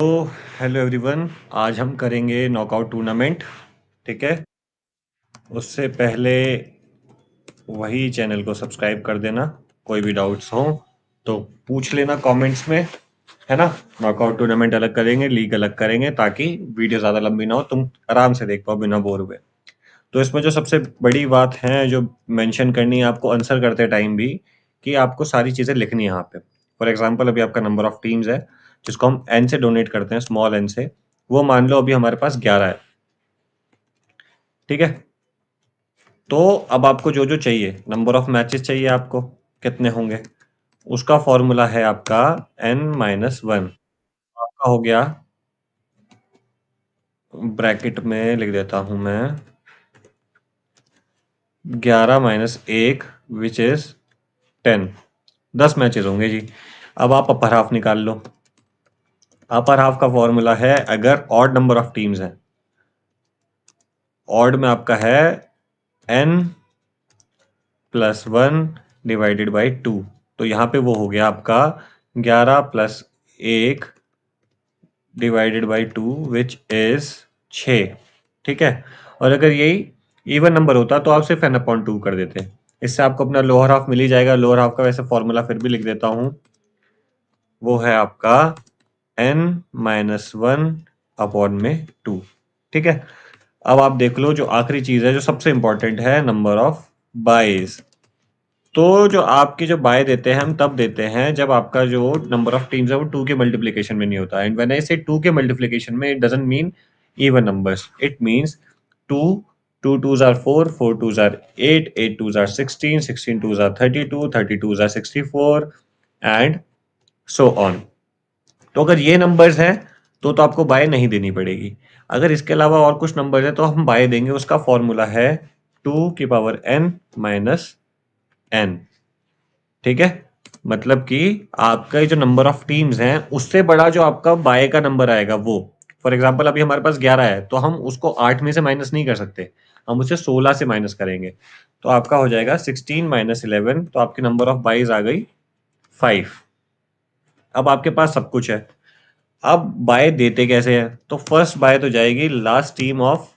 तो hello everyone, आज हम करेंगे नॉकआउट टूर्नामेंट। ठीक है, उससे पहले वही चैनल को सब्सक्राइब कर देना। कोई भी डाउट्स हो तो पूछ लेना कमेंट्स में, है ना। नॉकआउट टूर्नामेंट अलग करेंगे, लीग अलग करेंगे, ताकि वीडियो ज़्यादा लंबी ना हो, तुम आराम से देख पाओ बिना बोर हुए। तो इसमें जो सबसे बड़ी बात है जो मेंशन करनी है आपको आंसर करते टाइम भी, कि आपको सारी चीज़ें लिखनी है यहाँ पे। फॉर एग्जांपल अभी आपका नंबर ऑफ टीम्स है, जिसको हम एन से डोनेट करते हैं, स्मॉल एन से। वो मान लो अभी हमारे पास 11 है। ठीक है, तो अब आपको जो जो चाहिए, नंबर ऑफ मैचेस चाहिए आपको, कितने होंगे, उसका फॉर्मूला है आपका n-1। आपका हो गया, ब्रैकेट में लिख देता हूं मैं, 11-1 विच इज 10। 10 मैचेस होंगे जी। अब आप अपर हाफ निकाल लो। अपर हाफ का फॉर्मूला है, अगर ऑड नंबर ऑफ टीम्स है, ऑड में आपका है n+1 डिवाइडेड बाई 2। तो यहाँ पे वो हो गया आपका 11+1 डिवाइडेड बाई 2 विच इज 6। ठीक है, और अगर यही इवन नंबर होता तो आप सिर्फ n/2 कर देते। इससे आपको अपना लोअर हाफ मिल ही जाएगा। लोअर हाफ का वैसे फॉर्मूला फिर भी लिख देता हूं, वो है आपका n-1 अपॉन में 2। ठीक है, अब आप देख लो जो आखिरी चीज है जो सबसे इंपॉर्टेंट है, नंबर ऑफ बाइज। तो जो आपकी जो बाय देते हैं हम तब देते हैं जब आपका जो नंबर ऑफ टीम्स है वो 2 के मल्टीप्लिकेशन में नहीं होता। एंड व्हेन आई से 2 के मल्टीप्लिकेशन में, it doesn't mean even numbers, it means 2, 2 2s are 4, 4 2s are 8, 8 2s are 16, 16 2s are 32, 32s are 64 and so on. तो अगर ये नंबर्स हैं तो आपको बाय नहीं देनी पड़ेगी। अगर इसके अलावा और कुछ नंबर्स हैं तो हम बाय देंगे। उसका फॉर्मूला है 2n-n। ठीक है, मतलब कि आपका जो नंबर ऑफ टीम्स हैं उससे बड़ा जो आपका बाय का नंबर आएगा वो। फॉर एग्जांपल अभी हमारे पास 11 है, तो हम उसको 8 में से माइनस नहीं कर सकते, हम उसे 16 से माइनस करेंगे। तो आपका हो जाएगा 16-11, तो आपकी नंबर ऑफ बाइज आ गई 5। अब आपके पास सब कुछ है। अब बाय देते कैसे हैं, तो फर्स्ट बाय तो जाएगी last team of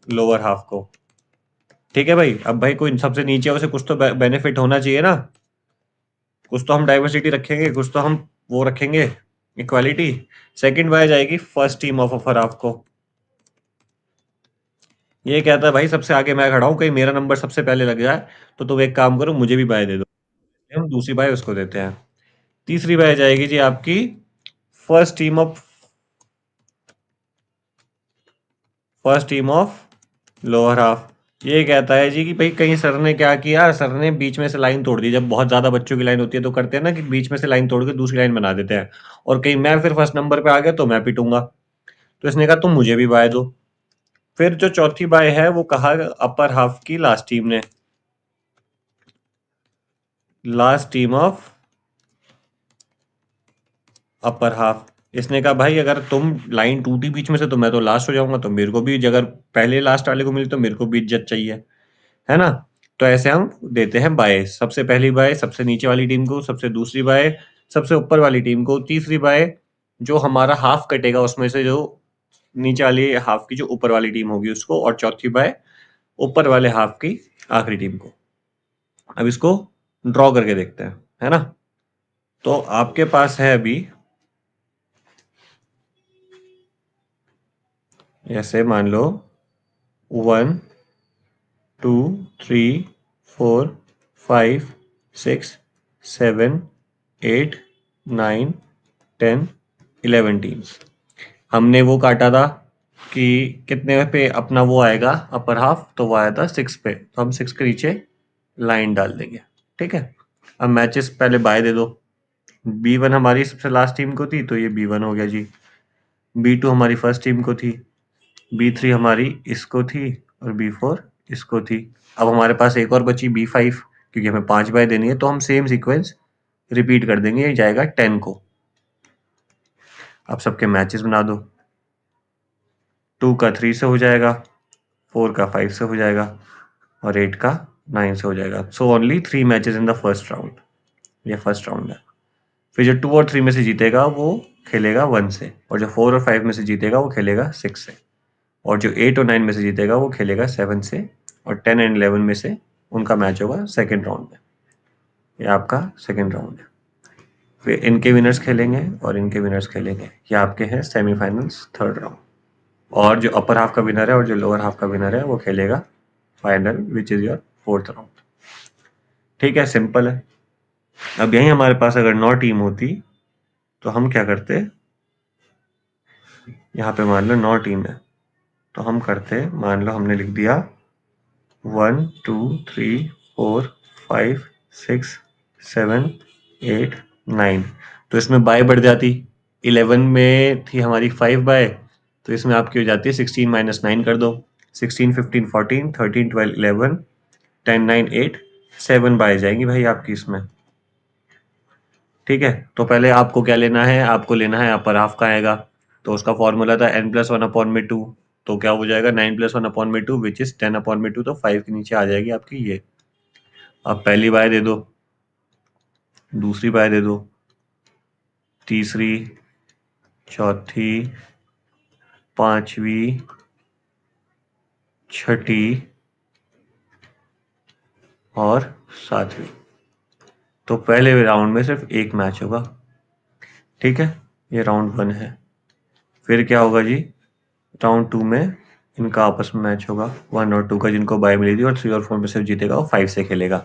lower half को। ठीक है भाई, अब भाई कोई सबसे नीचे है, उसे कुछ तो बेनिफिट होना चाहिए ना। कुछ तो हम डाइवर्सिटी रखेंगे, कुछ तो हम वो रखेंगे, इक्वालिटी। सेकंड बाय जाएगी first team of upper half को। ये कहता है भाई सबसे आगे मैं खड़ा हूं, कहीं मेरा नंबर सबसे पहले लग जाए, तो तुम एक काम करो, मुझे भी बाय दे दो। हम दूसरी बाय उसको देते हैं। तीसरी बाय जाएगी जी आपकी first team of first team of lower half. ये कहता है जी कि भाई कहीं सर ने क्या किया, सर ने बीच में से लाइन तोड़ दी। जब बहुत ज्यादा बच्चों की लाइन होती है तो करते हैं ना कि बीच में से लाइन तोड़ के दूसरी लाइन बना देते हैं, और कहीं मैं फिर फर्स्ट नंबर पे आ गया तो मैं पिटूंगा। तो इसने कहा तुम मुझे भी बाय दो। फिर जो चौथी बाय है वो कहा अपर हाफ की लास्ट टीम ने, last team of upper half. इसने कहा भाई अगर तुम लाइन टूटी बीच में से तो मैं तो लास्ट हो जाऊंगा, तो मेरे को भी अगर पहले लास्ट वाले को मिली तो मेरे को भी इज्जत चाहिए, है ना। तो ऐसे हम देते हैं बाय, सबसे पहली बाय सबसे नीचे वाली टीम को, सबसे दूसरी बाय सबसे ऊपर वाली टीम को, तीसरी बाय जो हमारा हाफ कटेगा उसमें से जो नीचे वाली हाफ की जो ऊपर वाली टीम होगी उसको, और चौथी बाय ऊपर वाले हाफ की आखिरी टीम को। अब इसको ड्रॉ करके देखते हैं, है ना। तो आपके पास है अभी, ऐसे मान लो 1 2 3 4 5 6 7 8 9 10 11 टीम्स। हमने वो काटा था कि कितने पे अपना वो आएगा अपर हाफ, तो वो आया था 6 पे, तो हम 6 के नीचे लाइन डाल देंगे। ठीक है, अब मैचेस पहले बाय दे दो। B1 हमारी सबसे लास्ट टीम को थी, तो ये B1 हो गया जी। B2 हमारी फर्स्ट टीम को थी, B3 हमारी इसको थी, और B4 इसको थी। अब हमारे पास एक और बची B5, क्योंकि हमें 5 बाय देनी है, तो हम सेम सीक्वेंस रिपीट कर देंगे। ये जाएगा 10 को। अब सबके मैचेस बना दो। 2 का 3 से हो जाएगा, 4 का 5 से हो जाएगा, और 8 का 9 से हो जाएगा। So only 3 matches in the first round. ये फर्स्ट राउंड है। फिर जो 2 और 3 में से जीतेगा वो खेलेगा 1 से, और जो 4 और 5 में से जीतेगा वो खेलेगा 6 से, और जो 8 और 9 में से जीतेगा वो खेलेगा 7 से, और 10 एंड 11 में से उनका मैच होगा सेकेंड राउंड में। ये आपका सेकेंड राउंड है। फिर इनके विनर्स खेलेंगे और इनके विनर्स खेलेंगे। ये आपके हैं सेमीफाइनल्स थर्ड राउंड। और जो अपर हाफ का विनर है और जो लोअर हाफ का विनर है वो खेलेगा final, which is your fourth round. ठीक है, सिंपल है। अब यही हमारे पास अगर 9 टीम होती तो हम क्या करते, यहाँ पे मान लो 9 टीम है तो हम करते, मान लो हमने लिख दिया 1 2 3 4 5 6 7 8 9, तो इसमें बाय बढ़ जाती। 11 में थी हमारी 5 बाय, तो इसमें आपकी हो जाती है 16 माइनस 9 कर दो, 16 15 14 13 12 11 10 9 8 7 बाय जाएंगी भाई आपकी इसमें। ठीक है, तो पहले आपको क्या लेना है, आपको लेना है अपर हाफ का आएगा, तो उसका फॉर्मूला था n+1/2, तो क्या हो जाएगा 9+1/2 विच इज 10/2, तो 5 के नीचे आ जाएगी आपकी ये। अब पहली बाय दे दो, दूसरी बाय दे दो, तीसरी, चौथी, पांचवी, छठी और सातवीं। तो पहले राउंड में सिर्फ एक मैच होगा। ठीक है, ये राउंड 1 है। फिर क्या होगा जी, राउंड 2 में इनका आपस में मैच होगा 1 और 2 का, जिनको बाय मिली थी, और 3 और 4 में सिर्फ जीतेगा वो 5 से खेलेगा।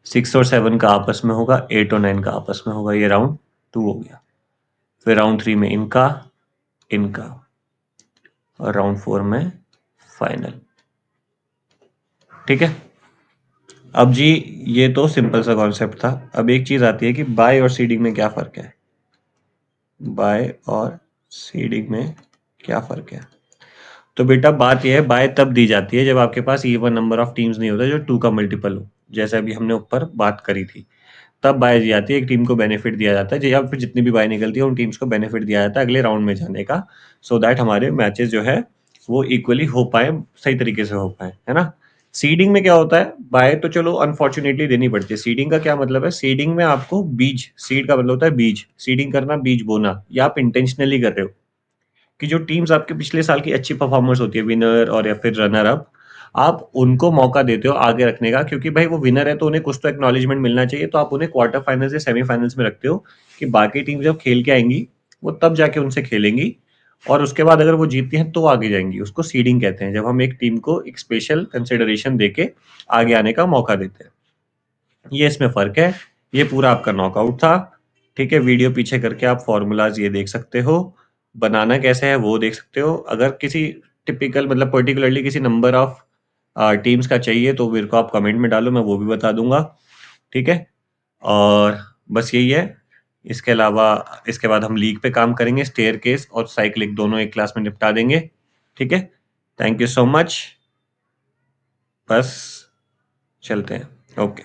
6 और 7 का आपस में होगा, 8 और 9 का आपस में होगा। ये राउंड 2 हो गया। फिर राउंड 3 में इनका, इनका, और राउंड 4 में फाइनल। ठीक है, अब जी ये तो सिंपल सा कॉन्सेप्ट था। अब एक चीज आती है कि बाय और सीडिंग में क्या फर्क है। बाय और सीडिंग में क्या फर्क है, तो बेटा बात यह है, बाय तब दी जाती है जब आपके पास इवन नंबर ऑफ टीम्स नहीं होता जो 2 का मल्टीपल हो, जैसे अभी हमने ऊपर बात करी थी। तब बाय दी जाती है, एक टीम को बेनिफिट दिया जाता है, या फिर जितनी भी बाय निकलती है उन टीम्स को बेनिफिट दिया जाता है अगले राउंड में जाने का, सो दैट हमारे मैचेस जो है वो इक्वली हो पाए, सही तरीके से हो पाए, है ना। सीडिंग में क्या होता है, बाय तो चलो अनफॉर्चुनेटली देनी पड़ती है। सीडिंग का क्या मतलब है, सीडिंग में आपको बीज, सीड का मतलब होता है बीज, सीडिंग करना, बीज बोना, या आप इंटेंशनली कर रहे हो कि जो टीम्स आपके पिछले साल की अच्छी परफॉर्मेंस होती है, विनर और या फिर रनर अप, आप उनको मौका देते हो आगे रखने का, क्योंकि भाई वो विनर है तो उन्हें कुछ तो एक्नॉलेजमेंट मिलना चाहिए, तो आप उन्हें क्वार्टर फाइनल्स या सेमीफाइनल्स में रखते हो कि बाकी टीम जब खेल के आएंगी वो तब जाके उनसे खेलेंगी, और उसके बाद अगर वो जीतती हैं तो आगे जाएंगी। उसको सीडिंग कहते हैं, जब हम एक टीम को एक स्पेशल कंसिडरेशन देके आगे आने का मौका देते हैं। ये इसमें फर्क है। ये पूरा आपका नॉकआउट था। ठीक है, वीडियो पीछे करके आप फॉर्मूलाज ये देख सकते हो, बनाना कैसे है वो देख सकते हो। अगर किसी टिपिकल मतलब पर्टिकुलरली किसी नंबर ऑफ टीम्स का चाहिए तो मेरे को आप कमेंट में डालो, मैं वो भी बता दूंगा। ठीक है, और बस यही है। इसके अलावा इसके बाद हम लीग पे काम करेंगे, स्टेयर केस और साइक्लिक दोनों एक क्लास में निपटा देंगे। ठीक है, थैंक यू सो मच, बस चलते हैं, ओके।